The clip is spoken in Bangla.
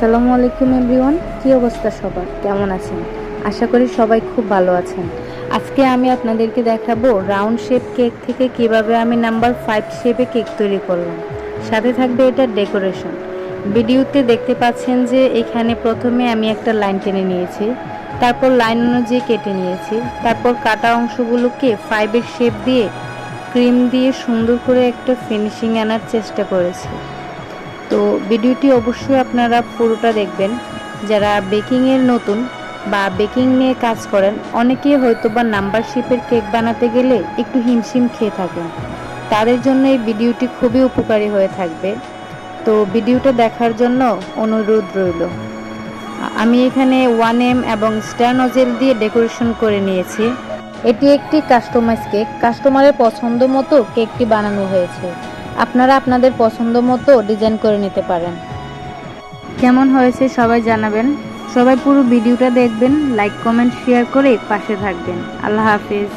আসসালামু আলাইকুম এভরিওয়ান, কি অবস্থা সবার, কেমন আছেন? আশা করি সবাই খুব ভালো আছেন। আজকে আমি আপনাদেরকে দেখাবো রাউন্ড শেপ কেক থেকে কিভাবে আমি নাম্বার 5 শেপে কেক তৈরি করলাম। সাথে থাকবে এটার ডেকোরেশন। ভিডিওতে দেখতে পাচ্ছেন যে এখানে প্রথমে আমি একটা লাইন টেনে নিয়েছি, তারপর লাইন অনুযায়ী কেটে নিয়েছি, তারপর কাটা অংশগুলোকে 5-এর শেপ দিয়ে ক্রিম দিয়ে সুন্দর করে একটা ফিনিশিং আনার চেষ্টা করেছি। তো ভিডিওটি অবশ্যই আপনারা পুরোটা দেখবেন। যারা বেকিংয়ের নতুন বা বেকিং নিয়ে কাজ করেন, অনেকেই হয়তো বা নাম্বার শেপের কেক বানাতে গেলে একটু হিমশিম খেয়ে থাকেন। তাদের জন্য এই ভিডিওটি খুবই উপকারী হয়ে থাকবে। তো ভিডিওটা দেখার জন্য অনুরোধ রইল। আমি এখানে 1M এবং স্টার নজেল দিয়ে ডেকোরেশন করে নিয়েছি। এটি একটি কাস্টমাইজ কেক, কাস্টমারের পছন্দ মতো কেকটি বানানো হয়েছে। আপনারা আপনাদের পছন্দ মতো ডিজাইন করে নিতে পারেন। কেমন হয়েছে সবাই জানাবেন। সবাই পুরো ভিডিওটা দেখবেন, লাইক কমেন্ট শেয়ার করে পাশে থাকবেন। আল্লাহ হাফেজ।